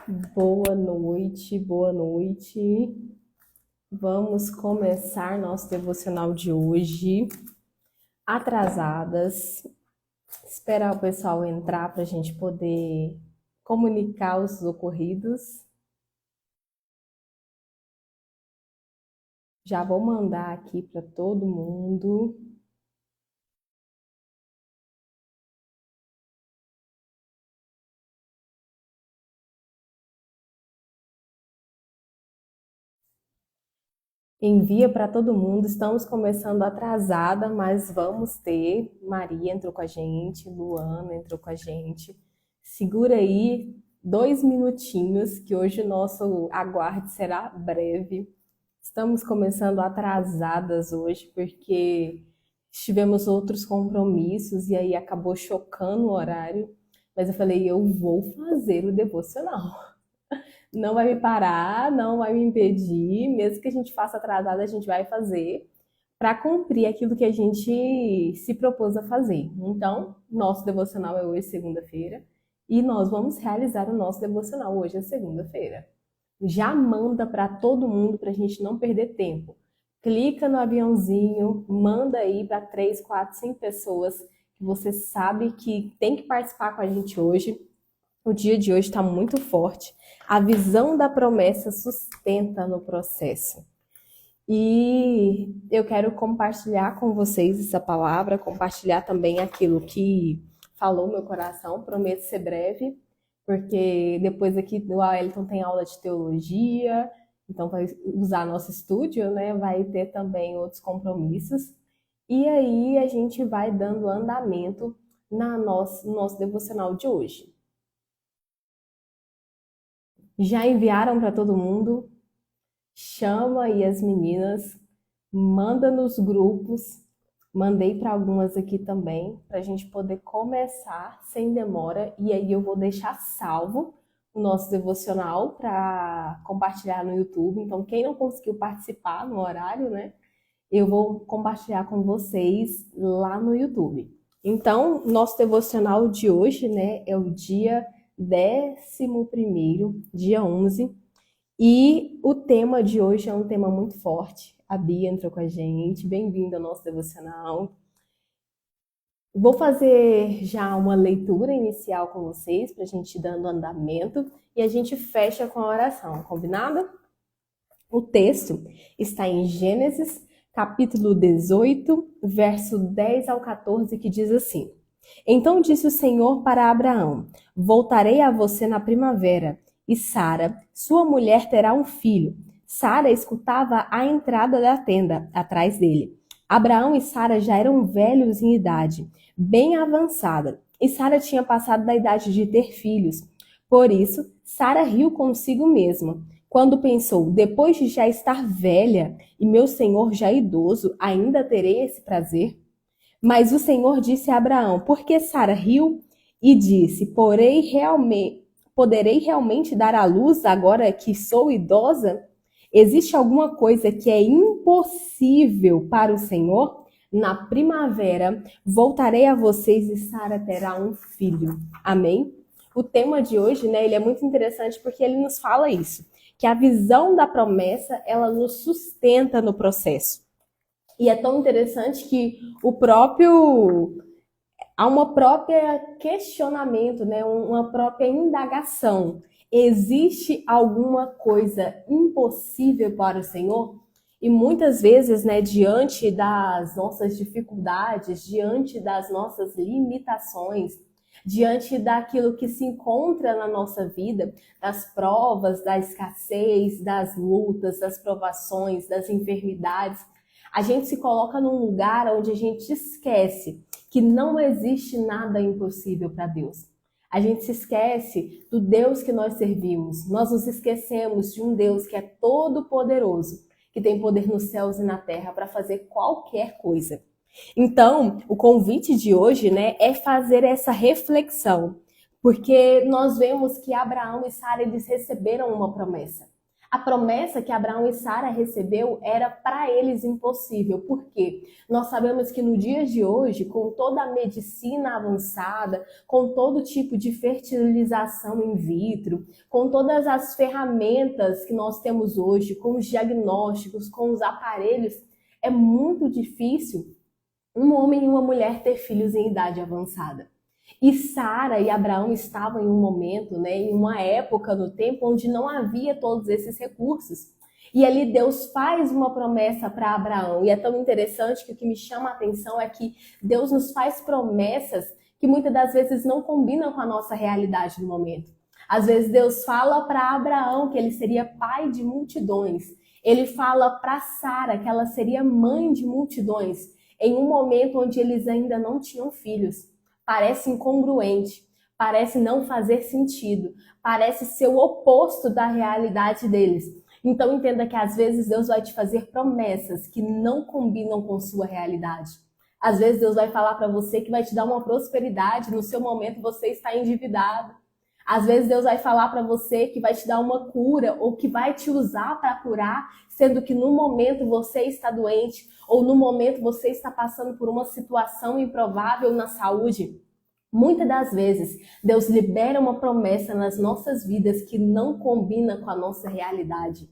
Boa noite, boa noite. Vamos começar nosso devocional de hoje. Atrasadas. Esperar o pessoal entrar para a gente poder comunicar os ocorridos. Já vou mandar aqui para todo mundo. Envia para todo mundo. Estamos começando atrasada, mas vamos ter. Maria entrou com a gente, Luana entrou com a gente. Segura aí 2 minutinhos, que hoje o nosso aguarde será breve. Estamos começando atrasadas hoje, porque tivemos outros compromissos e aí acabou chocando o horário. Mas eu falei, eu vou fazer o devocional. Não vai me parar, não vai me impedir, mesmo que a gente faça atrasado, a gente vai fazer para cumprir aquilo que a gente se propôs a fazer. Então, nosso devocional é hoje, segunda-feira, e nós vamos realizar o nosso devocional hoje, é segunda-feira. Já manda para todo mundo para a gente não perder tempo. Clica no aviãozinho, manda aí para 3, 4, 5 pessoas que você sabe que tem que participar com a gente hoje. O dia de hoje está muito forte. A visão da promessa sustenta no processo. E eu quero compartilhar com vocês essa palavra, compartilhar também aquilo que falou meu coração. Prometo ser breve, porque depois aqui do Wellington tem aula de teologia, então vai usar nosso estúdio, né? Vai ter também outros compromissos. E aí a gente vai dando andamento no nosso devocional de hoje. Já enviaram para todo mundo? Chama aí as meninas, manda nos grupos, mandei para algumas aqui também, para a gente poder começar sem demora. E aí eu vou deixar salvo o nosso devocional para compartilhar no YouTube. Então, quem não conseguiu participar no horário, né? Eu vou compartilhar com vocês lá no YouTube. Então, nosso devocional de hoje, né, é o dia 11º, dia 11, e o tema de hoje é um tema muito forte. A Bia entrou com a gente, bem-vinda ao nosso devocional. Vou fazer já uma leitura inicial com vocês, para a gente ir dando andamento, e a gente fecha com a oração, combinado? O texto está em Gênesis, capítulo 18, verso 10 ao 14, que diz assim: Então disse o Senhor para Abraão: Voltarei a você na primavera, e Sara, sua mulher, terá um filho. Sara escutava à entrada da tenda, atrás dele. Abraão e Sara já eram velhos em idade, bem avançada, e Sara tinha passado da idade de ter filhos. Por isso, Sara riu consigo mesma, quando pensou: depois de já estar velha e meu senhor já idoso, ainda terei esse prazer? Mas o Senhor disse a Abraão: por que Sara riu? E disse: poderei realmente dar à luz agora que sou idosa? Existe alguma coisa que é impossível para o Senhor? Na primavera voltarei a vocês e Sara terá um filho. Amém? O tema de hoje, né, ele é muito interessante porque ele nos fala isso, que a visão da promessa, ela nos sustenta no processo. E é tão interessante que há uma própria questionamento, né, uma própria indagação. Existe alguma coisa impossível para o Senhor? E muitas vezes, né, diante das nossas dificuldades, diante das nossas limitações, diante daquilo que se encontra na nossa vida, das provas, da escassez, das lutas, das provações, das enfermidades, a gente se coloca num lugar onde a gente esquece que não existe nada impossível para Deus. A gente se esquece do Deus que nós servimos. Nós nos esquecemos de um Deus que é todo poderoso, que tem poder nos céus e na terra para fazer qualquer coisa. Então, o convite de hoje, né, é fazer essa reflexão, porque nós vemos que Abraão e Sara, eles receberam uma promessa. A promessa que Abraão e Sara recebeu era para eles impossível. Por quê? Nós sabemos que no dia de hoje, com toda a medicina avançada, com todo tipo de fertilização in vitro, com todas as ferramentas que nós temos hoje, com os diagnósticos, com os aparelhos, é muito difícil um homem e uma mulher ter filhos em idade avançada. E Sara e Abraão estavam em um momento, em uma época no tempo onde não havia todos esses recursos. E ali Deus faz uma promessa para Abraão. E é tão interessante que o que me chama a atenção é que Deus nos faz promessas que muitas das vezes não combinam com a nossa realidade no momento. Às vezes Deus fala para Abraão que ele seria pai de multidões. Ele fala para Sara que ela seria mãe de multidões em um momento onde eles ainda não tinham filhos. Parece incongruente, parece não fazer sentido, parece ser o oposto da realidade deles. Então entenda que às vezes Deus vai te fazer promessas que não combinam com sua realidade. Às vezes Deus vai falar para você que vai te dar uma prosperidade, no seu momento você está endividado. Às vezes Deus vai falar para você que vai te dar uma cura ou que vai te usar para curar, sendo que no momento você está doente ou no momento você está passando por uma situação improvável na saúde. Muitas das vezes Deus libera uma promessa nas nossas vidas que não combina com a nossa realidade.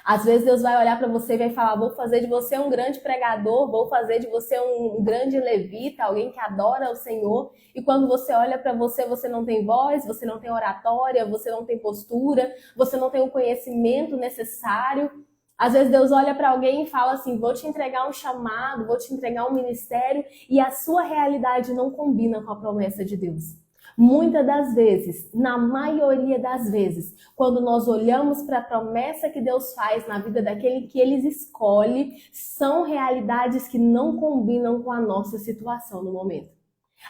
Às vezes Deus vai olhar para você e vai falar: vou fazer de você um grande pregador, vou fazer de você um grande levita, alguém que adora o Senhor. E quando você olha para você, você não tem voz, você não tem oratória, você não tem postura, você não tem o conhecimento necessário. Às vezes Deus olha para alguém e fala assim: vou te entregar um chamado, vou te entregar um ministério, e a sua realidade não combina com a promessa de Deus. Muitas das vezes, na maioria das vezes, quando nós olhamos para a promessa que Deus faz na vida daquele que Ele escolhe, são realidades que não combinam com a nossa situação no momento.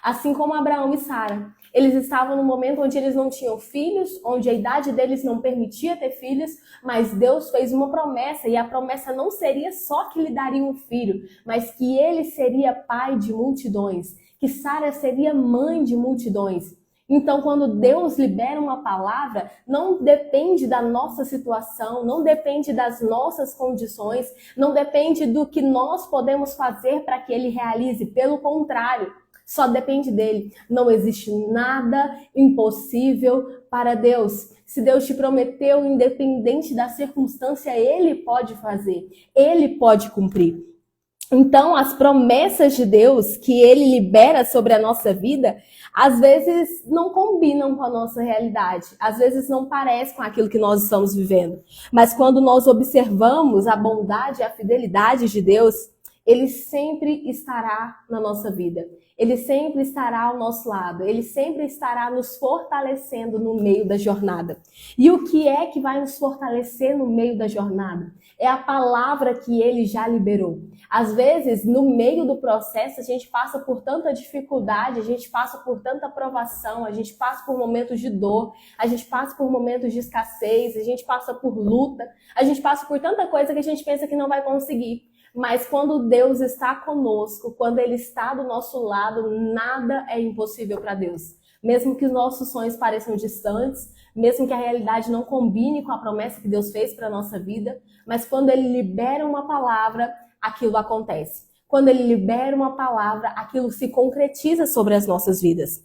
Assim como Abraão e Sara, eles estavam no momento onde eles não tinham filhos, onde a idade deles não permitia ter filhos, mas Deus fez uma promessa, e a promessa não seria só que lhe daria um filho, mas que ele seria pai de multidões, que Sara seria mãe de multidões. Então, quando Deus libera uma palavra, não depende da nossa situação, não depende das nossas condições, não depende do que nós podemos fazer para que Ele realize. Pelo contrário, só depende dele. Não existe nada impossível para Deus. Se Deus te prometeu, independente da circunstância, Ele pode fazer, Ele pode cumprir. Então, as promessas de Deus que Ele libera sobre a nossa vida, às vezes não combinam com a nossa realidade. Às vezes não parece com aquilo que nós estamos vivendo. Mas quando nós observamos a bondade e a fidelidade de Deus, Ele sempre estará na nossa vida. Ele sempre estará ao nosso lado. Ele sempre estará nos fortalecendo no meio da jornada. E o que é que vai nos fortalecer no meio da jornada? É a palavra que Ele já liberou. Às vezes, no meio do processo, a gente passa por tanta dificuldade, a gente passa por tanta provação, a gente passa por momentos de dor, a gente passa por momentos de escassez, a gente passa por luta, a gente passa por tanta coisa que a gente pensa que não vai conseguir. Mas quando Deus está conosco, quando Ele está do nosso lado, nada é impossível para Deus. Mesmo que os nossos sonhos pareçam distantes, mesmo que a realidade não combine com a promessa que Deus fez para a nossa vida, mas quando Ele libera uma palavra, aquilo acontece. Quando Ele libera uma palavra, aquilo se concretiza sobre as nossas vidas.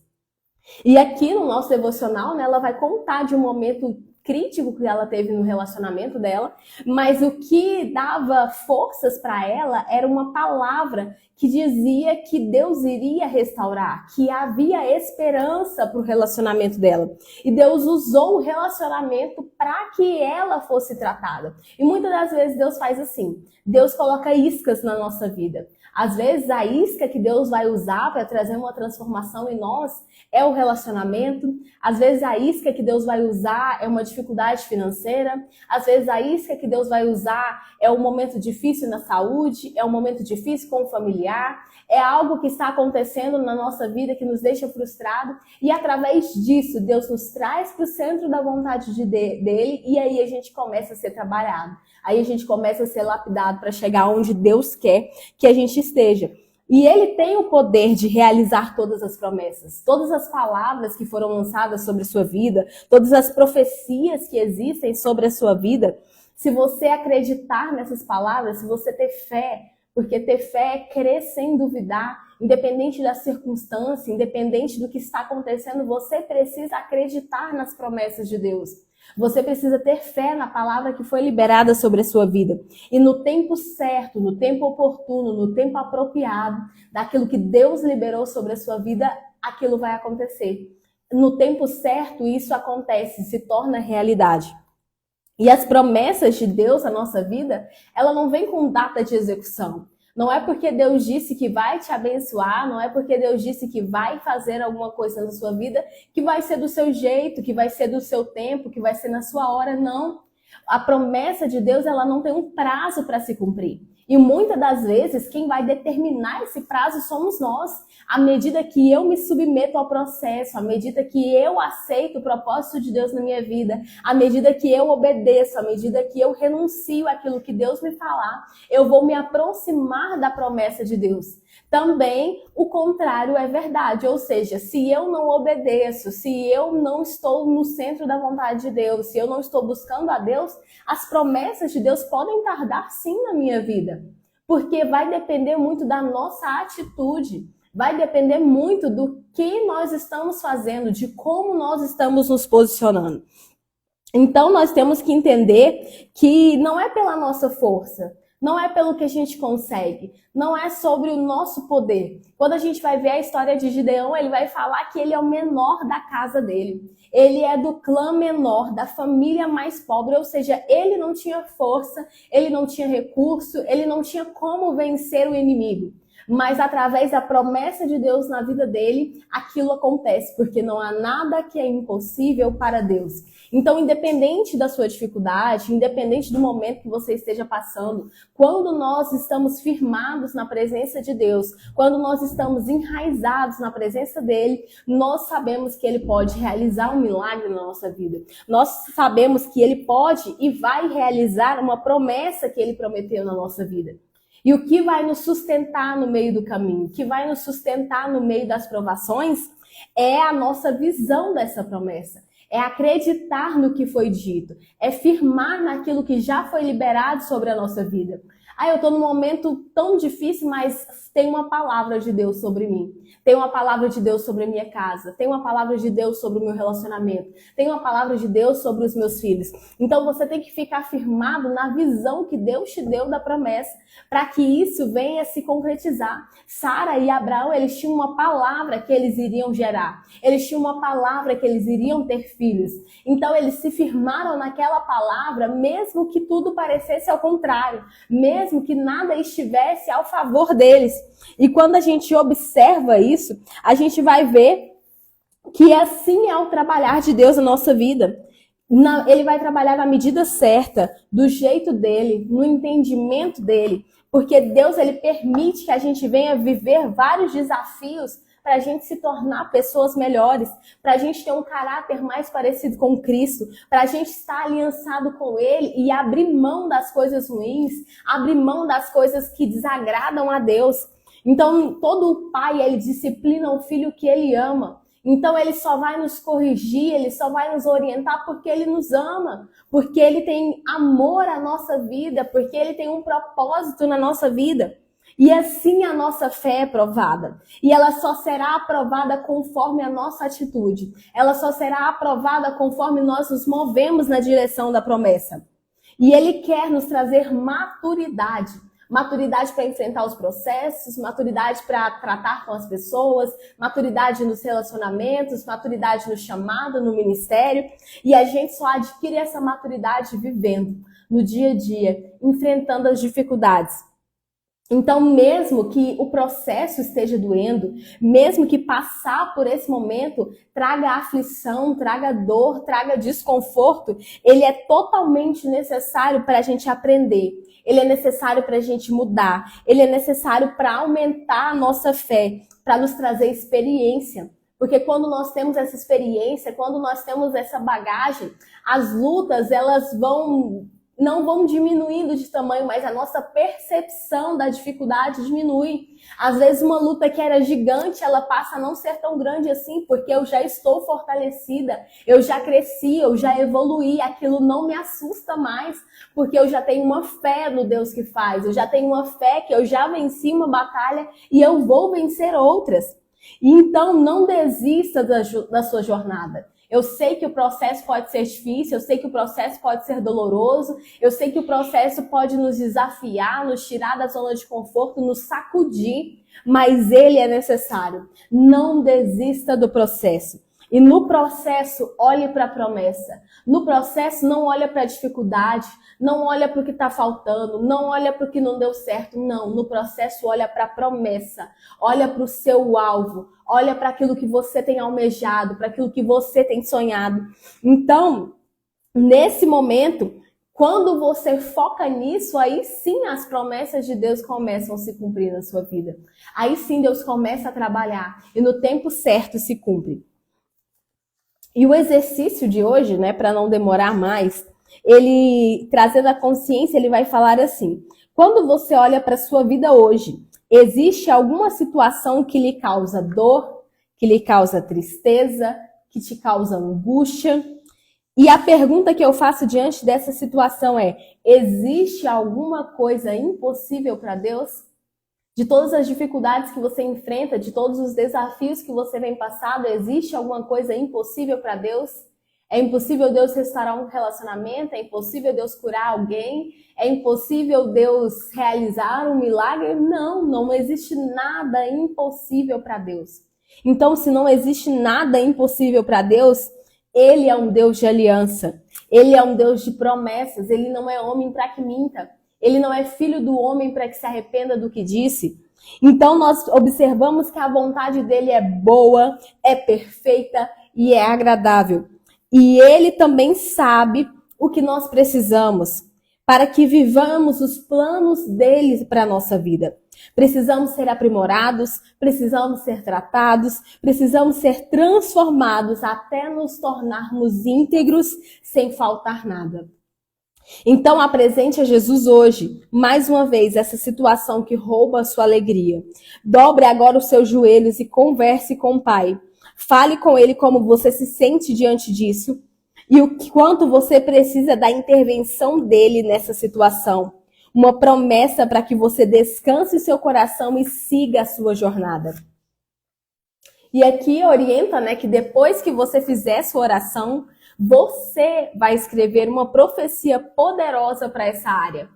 E aqui no nosso devocional, ela vai contar de um momento crítico que ela teve no relacionamento dela, mas o que dava forças para ela era uma palavra que dizia que Deus iria restaurar, que havia esperança para o relacionamento dela. E Deus usou o relacionamento para que ela fosse tratada. E muitas das vezes Deus faz assim, Deus coloca iscas na nossa vida. Às vezes a isca que Deus vai usar para trazer uma transformação em nós é o relacionamento. Às vezes a isca que Deus vai usar é uma dificuldade financeira. Às vezes a isca que Deus vai usar é um momento difícil na saúde, é um momento difícil com o familiar, é algo que está acontecendo na nossa vida que nos deixa frustrado. E através disso, Deus nos traz para o centro da vontade dele, e aí a gente começa a ser trabalhado. Aí a gente começa a ser lapidado para chegar onde Deus quer que a gente esteja. E Ele tem o poder de realizar todas as promessas, todas as palavras que foram lançadas sobre a sua vida, todas as profecias que existem sobre a sua vida. Se você acreditar nessas palavras, se você ter fé, porque ter fé é crer sem duvidar, independente da circunstância, independente do que está acontecendo, você precisa acreditar nas promessas de Deus. Você precisa ter fé na palavra que foi liberada sobre a sua vida. E no tempo certo, no tempo oportuno, no tempo apropriado, daquilo que Deus liberou sobre a sua vida, aquilo vai acontecer. No tempo certo, isso acontece, se torna realidade. E as promessas de Deus na nossa vida, ela não vem com data de execução. Não é porque Deus disse que vai te abençoar, não é porque Deus disse que vai fazer alguma coisa na sua vida, que vai ser do seu jeito, que vai ser do seu tempo, que vai ser na sua hora, não. A promessa de Deus, ela não tem um prazo para se cumprir. E muitas das vezes, quem vai determinar esse prazo somos nós. À medida que eu me submeto ao processo, à medida que eu aceito o propósito de Deus na minha vida, à medida que eu obedeço, à medida que eu renuncio àquilo que Deus me falar, eu vou me aproximar da promessa de Deus. Também o contrário é verdade, ou seja, se eu não obedeço, se eu não estou no centro da vontade de Deus, se eu não estou buscando a Deus, as promessas de Deus podem tardar sim na minha vida, porque vai depender muito da nossa atitude, vai depender muito do que nós estamos fazendo, de como nós estamos nos posicionando. Então nós temos que entender que não é pela nossa força, não é pelo que a gente consegue, não é sobre o nosso poder. Quando a gente vai ver a história de Gideão, ele vai falar que ele é o menor da casa dele. Ele é do clã menor, da família mais pobre, ou seja, ele não tinha força, ele não tinha recurso, ele não tinha como vencer o inimigo. Mas através da promessa de Deus na vida dele, aquilo acontece, porque não há nada que é impossível para Deus. Então, independente da sua dificuldade, independente do momento que você esteja passando, quando nós estamos firmados na presença de Deus, quando nós estamos enraizados na presença dele, nós sabemos que ele pode realizar um milagre na nossa vida. Nós sabemos que ele pode e vai realizar uma promessa que ele prometeu na nossa vida. E o que vai nos sustentar no meio do caminho, o que vai nos sustentar no meio das provações, é a nossa visão dessa promessa. É acreditar no que foi dito, é firmar naquilo que já foi liberado sobre a nossa vida. Eu estou num momento tão difícil, mas tem uma palavra de Deus sobre mim. Tem uma palavra de Deus sobre a minha casa. Tem uma palavra de Deus sobre o meu relacionamento. Tem uma palavra de Deus sobre os meus filhos. Então você tem que ficar firmado na visão que Deus te deu da promessa, para que isso venha se concretizar. Sara e Abraão, eles tinham uma palavra que eles iriam gerar. Eles tinham uma palavra que eles iriam ter filhos. Então eles se firmaram naquela palavra, mesmo que tudo parecesse ao contrário, mesmo que nada estivesse ao favor deles. E quando a gente observa isso, a gente vai ver que assim é o trabalhar de Deus na nossa vida. Ele vai trabalhar na medida certa, do jeito dele, no entendimento dele, porque Deus, ele permite que a gente venha viver vários desafios para a gente se tornar pessoas melhores, para a gente ter um caráter mais parecido com Cristo, para a gente estar aliançado com Ele e abrir mão das coisas ruins, abrir mão das coisas que desagradam a Deus. Então, todo pai, ele disciplina o filho que ele ama. Então, ele só vai nos corrigir, ele só vai nos orientar porque ele nos ama, porque ele tem amor à nossa vida, porque ele tem um propósito na nossa vida. E assim a nossa fé é provada. E ela só será aprovada conforme a nossa atitude. Ela só será aprovada conforme nós nos movemos na direção da promessa. E ele quer nos trazer maturidade. Maturidade para enfrentar os processos, maturidade para tratar com as pessoas, maturidade nos relacionamentos, maturidade no chamado, no ministério. E a gente só adquire essa maturidade vivendo no dia a dia, enfrentando as dificuldades. Então, mesmo que o processo esteja doendo, mesmo que passar por esse momento traga aflição, traga dor, traga desconforto, ele é totalmente necessário para a gente aprender. Ele é necessário para a gente mudar. Ele é necessário para aumentar a nossa fé, para nos trazer experiência. Porque quando nós temos essa experiência, quando nós temos essa bagagem, as lutas, elas vão não vão diminuindo de tamanho, mas a nossa percepção da dificuldade diminui. Às vezes uma luta que era gigante, ela passa a não ser tão grande assim, porque eu já estou fortalecida, eu já cresci, eu já evoluí, aquilo não me assusta mais, porque eu já tenho uma fé no Deus que faz, eu já tenho uma fé que eu já venci uma batalha e eu vou vencer outras. Então não desista da sua jornada. Eu sei que o processo pode ser difícil, eu sei que o processo pode ser doloroso, eu sei que o processo pode nos desafiar, nos tirar da zona de conforto, nos sacudir, mas ele é necessário. Não desista do processo. E no processo, olhe para a promessa. No processo, não olha para a dificuldade, não olha para o que está faltando, não olha para o que não deu certo, não. No processo, olha para a promessa, olha para o seu alvo, olha para aquilo que você tem almejado, para aquilo que você tem sonhado. Então, nesse momento, quando você foca nisso, aí sim as promessas de Deus começam a se cumprir na sua vida. Aí sim Deus começa a trabalhar e no tempo certo se cumpre. E o exercício de hoje, né, para não demorar mais, ele trazendo a consciência, ele vai falar assim: quando você olha para a sua vida hoje, existe alguma situação que lhe causa dor, que lhe causa tristeza, que te causa angústia? E a pergunta que eu faço diante dessa situação é: existe alguma coisa impossível para Deus? De todas as dificuldades que você enfrenta, de todos os desafios que você vem passando, existe alguma coisa impossível para Deus? É impossível Deus restaurar um relacionamento? É impossível Deus curar alguém? É impossível Deus realizar um milagre? Não, não existe nada impossível para Deus. Então, se não existe nada impossível para Deus, Ele é um Deus de aliança. Ele é um Deus de promessas. Ele não é homem para que minta. Ele não é filho do homem para que se arrependa do que disse. Então nós observamos que a vontade dele é boa, é perfeita e é agradável. E ele também sabe o que nós precisamos para que vivamos os planos dele para a nossa vida. Precisamos ser aprimorados, precisamos ser tratados, precisamos ser transformados até nos tornarmos íntegros sem faltar nada. Então apresente a Jesus hoje, mais uma vez, essa situação que rouba a sua alegria. Dobre agora os seus joelhos e converse com o Pai. Fale com Ele como você se sente diante disso e o quanto você precisa da intervenção dele nessa situação. Uma promessa para que você descanse seu coração e siga a sua jornada. E aqui orienta, né, que depois que você fizer sua oração, você vai escrever uma profecia poderosa para essa área.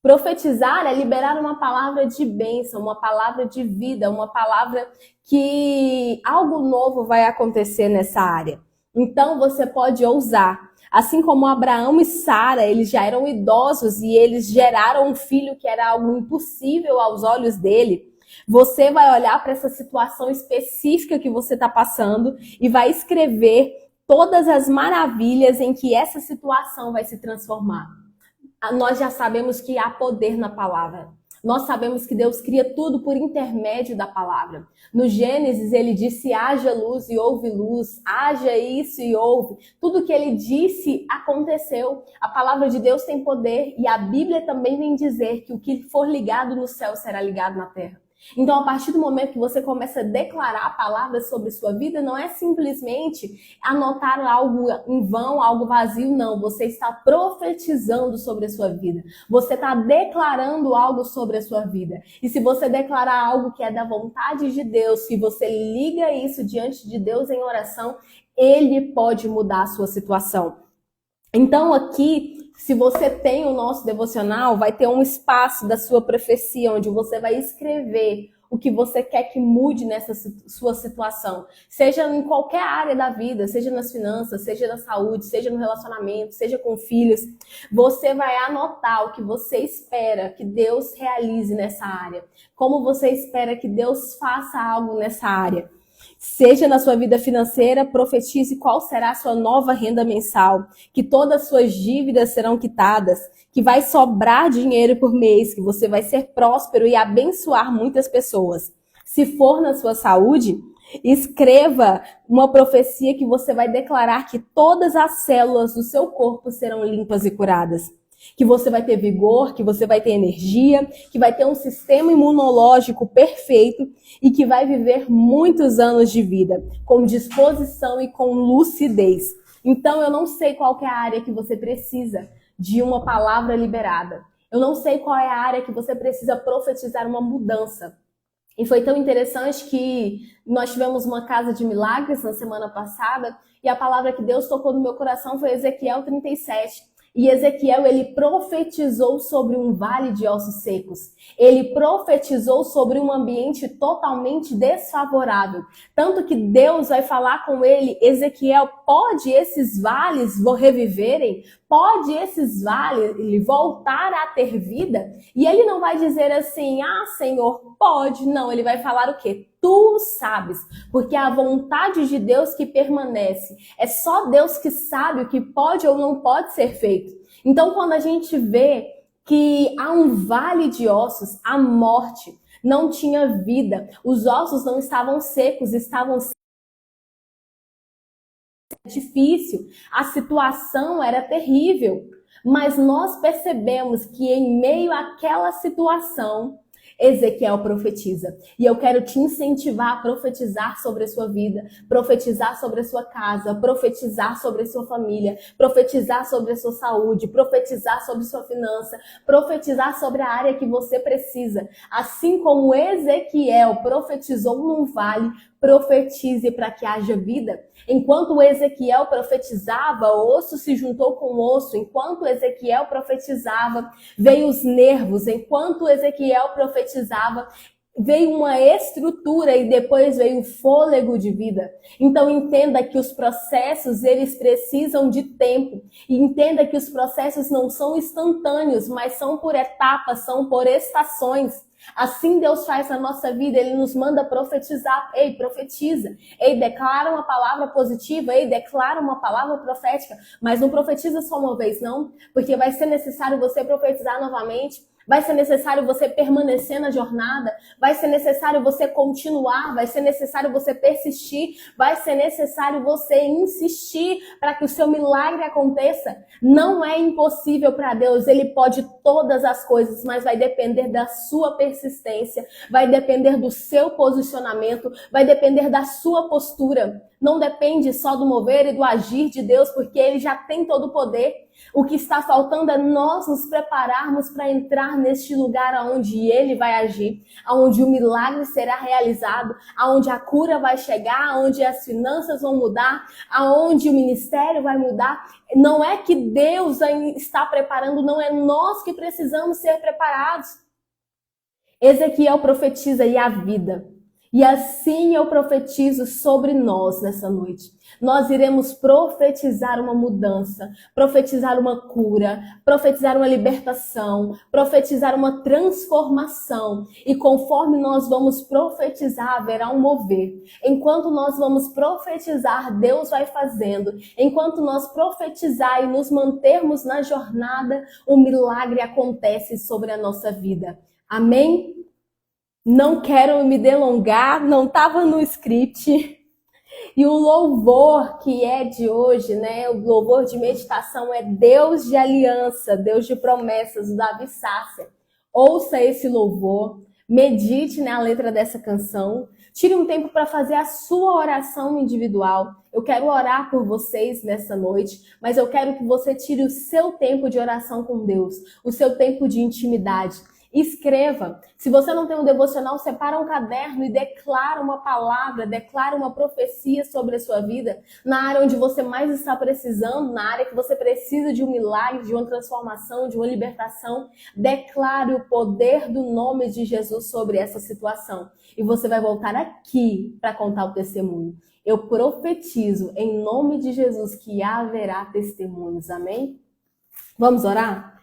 Profetizar é liberar uma palavra de bênção, uma palavra de vida, uma palavra que algo novo vai acontecer nessa área. Então você pode ousar. Assim como Abraão e Sara, eles já eram idosos e eles geraram um filho que era algo impossível aos olhos dele. Você vai olhar para essa situação específica que você está passando e vai escrever todas as maravilhas em que essa situação vai se transformar. Nós já sabemos que há poder na palavra. Nós sabemos que Deus cria tudo por intermédio da palavra. No Gênesis, ele disse: haja luz e houve luz, haja isso e houve. Tudo que ele disse aconteceu. A palavra de Deus tem poder e a Bíblia também vem dizer que o que for ligado no céu será ligado na terra. Então, a partir do momento que você começa a declarar palavras sobre sua vida, não é simplesmente anotar algo em vão, algo vazio, não. Você está profetizando sobre a sua vida. Você está declarando algo sobre a sua vida. E se você declarar algo que é da vontade de Deus, se você liga isso diante de Deus em oração, Ele pode mudar a sua situação. Então, aqui, se você tem o nosso devocional, vai ter um espaço da sua profecia, onde você vai escrever o que você quer que mude nessa sua situação. Seja em qualquer área da vida, seja nas finanças, seja na saúde, seja no relacionamento, seja com filhos. Você vai anotar o que você espera que Deus realize nessa área. Como você espera que Deus faça algo nessa área. Seja na sua vida financeira, profetize qual será a sua nova renda mensal, que todas as suas dívidas serão quitadas, que vai sobrar dinheiro por mês, que você vai ser próspero e abençoar muitas pessoas. Se for na sua saúde, escreva uma profecia que você vai declarar que todas as células do seu corpo serão limpas e curadas. que você vai ter vigor, que você vai ter energia, que vai ter um sistema imunológico perfeito e que vai viver muitos anos de vida, com disposição e com lucidez. Então, eu não sei qual que é a área que você precisa de uma palavra liberada. Eu não sei qual é a área que você precisa profetizar uma mudança. E foi tão interessante que nós tivemos uma casa de milagres na semana passada e a palavra que Deus tocou no meu coração foi Ezequiel 37. E Ezequiel, ele profetizou sobre um vale de ossos secos. Ele profetizou sobre um ambiente totalmente desfavorável. Tanto que Deus vai falar com ele, Ezequiel, pode esses vales reviverem? Pode esses vales voltar a ter vida? E ele não vai dizer assim, Senhor, pode. Não, ele vai falar o quê? Tu sabes, porque é a vontade de Deus que permanece. É só Deus que sabe o que pode ou não pode ser feito. Então, quando a gente vê que há um vale de ossos, a morte, não tinha vida, os ossos não estavam secos, estavam difícil, a situação era terrível, mas nós percebemos que em meio àquela situação, Ezequiel profetiza. E eu quero te incentivar a profetizar sobre a sua vida, profetizar sobre a sua casa, profetizar sobre a sua família, profetizar sobre a sua saúde, profetizar sobre a sua finança, profetizar sobre a área que você precisa. Assim como Ezequiel profetizou num vale, profetize para que haja vida. Enquanto Ezequiel profetizava, osso se juntou com osso. Enquanto Ezequiel profetizava, veio os nervos. Enquanto Ezequiel profetizava, veio uma estrutura e depois veio o fôlego de vida. Então entenda que os processos, eles precisam de tempo. E entenda que os processos não são instantâneos, mas são por etapas, são por estações. Assim Deus faz na nossa vida, Ele nos manda profetizar. Ei, profetiza. Ei, declara uma palavra positiva. Ei, declara uma palavra profética. Mas não profetiza só uma vez, não. Porque vai ser necessário você profetizar novamente. Vai ser necessário você permanecer na jornada, vai ser necessário você continuar, vai ser necessário você persistir, vai ser necessário você insistir para que o seu milagre aconteça. Não é impossível para Deus, Ele pode todas as coisas, mas vai depender da sua persistência, vai depender do seu posicionamento, vai depender da sua postura. Não depende só do mover e do agir de Deus, porque Ele já tem todo o poder. O que está faltando é nós nos prepararmos para entrar neste lugar onde Ele vai agir, onde o milagre será realizado, onde a cura vai chegar, onde as finanças vão mudar, onde o ministério vai mudar. Não é que Deus está preparando, não é nós que precisamos ser preparados. Ezequiel profetiza e a vida. E assim eu profetizo sobre nós nessa noite. Nós iremos profetizar uma mudança, profetizar uma cura, profetizar uma libertação, profetizar uma transformação. E conforme nós vamos profetizar, haverá um mover. Enquanto nós vamos profetizar, Deus vai fazendo. Enquanto nós profetizar e nos mantermos na jornada, o milagre acontece sobre a nossa vida. Amém? Não quero me delongar, não estava no script. E o louvor que é de hoje, né? O louvor de meditação é Deus de aliança, Deus de promessas, o Davi Sácia. Ouça esse louvor, medite na letra dessa canção, tire um tempo para fazer a sua oração individual. Eu quero orar por vocês nessa noite, mas eu quero que você tire o seu tempo de oração com Deus, o seu tempo de intimidade. Escreva. Se você não tem um devocional, separa um caderno e declara uma palavra, declara uma profecia sobre a sua vida, na área onde você mais está precisando, na área que você precisa de um milagre, de uma transformação, de uma libertação. Declare o poder do nome de Jesus sobre essa situação. E você vai voltar aqui para contar o testemunho. Eu profetizo em nome de Jesus que haverá testemunhos. Amém? Vamos orar?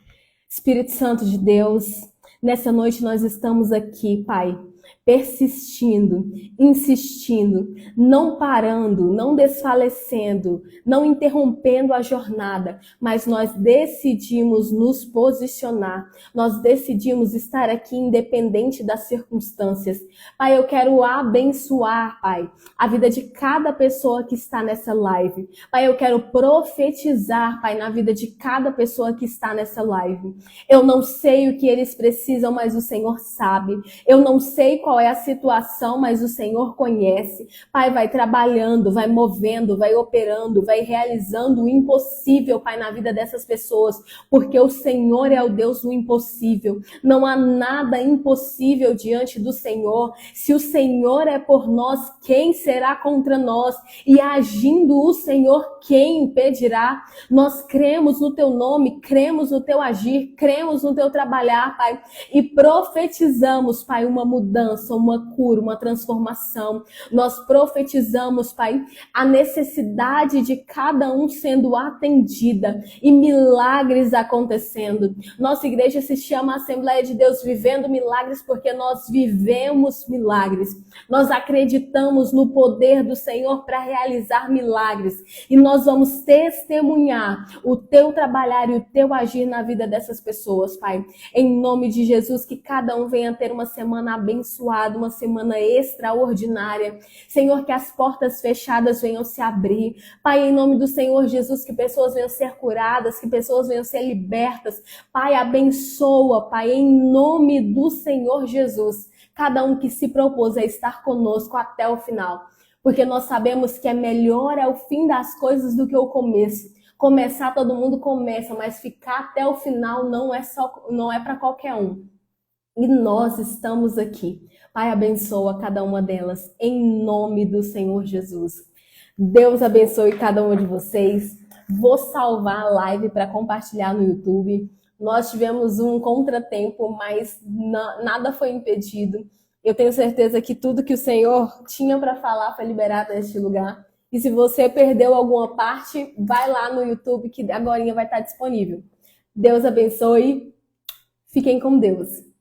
Espírito Santo de Deus, nessa noite nós estamos aqui, Pai, persistindo, insistindo, não parando, não desfalecendo, não interrompendo a jornada, mas nós decidimos nos posicionar, nós decidimos estar aqui independente das circunstâncias. Pai, eu quero abençoar, Pai, a vida de cada pessoa que está nessa live. Pai, eu quero profetizar, Pai, na vida de cada pessoa que está nessa live. Eu não sei o que eles precisam, mas o Senhor sabe. Eu não sei qual é a situação, mas o Senhor conhece. Pai, vai trabalhando, vai movendo, vai operando, vai realizando o impossível, Pai, na vida dessas pessoas, porque o Senhor é o Deus do impossível. Não há nada impossível diante do Senhor. Se o Senhor é por nós, quem será contra nós? E agindo o Senhor, quem impedirá? Nós cremos no Teu nome, cremos no Teu agir, cremos no Teu trabalhar, Pai, e profetizamos, Pai, uma mudança, uma cura, uma transformação. Nós profetizamos, Pai, a necessidade de cada um sendo atendida e milagres acontecendo. Nossa igreja se chama Assembleia de Deus Vivendo Milagres porque nós vivemos milagres. Nós acreditamos no poder do Senhor para realizar milagres e nós vamos testemunhar o Teu trabalhar e o Teu agir na vida dessas pessoas, Pai. Em nome de Jesus, que cada um venha ter uma semana abençoada, uma semana extraordinária. Senhor, que as portas fechadas venham se abrir. Pai, em nome do Senhor Jesus, que pessoas venham ser curadas, que pessoas venham ser libertas. Pai, abençoa, Pai, em nome do Senhor Jesus, cada um que se propôs a estar conosco até o final. Porque nós sabemos que é melhor o fim das coisas do que o começo. Começar, todo mundo começa, mas ficar até o final não é para qualquer um. E nós estamos aqui. Pai, abençoa cada uma delas, em nome do Senhor Jesus. Deus abençoe cada uma de vocês. Vou salvar a live para compartilhar no YouTube. Nós tivemos um contratempo, mas nada foi impedido. Eu tenho certeza que tudo que o Senhor tinha para falar foi liberado neste lugar. E se você perdeu alguma parte, vai lá no YouTube que agora vai estar disponível. Deus abençoe. Fiquem com Deus.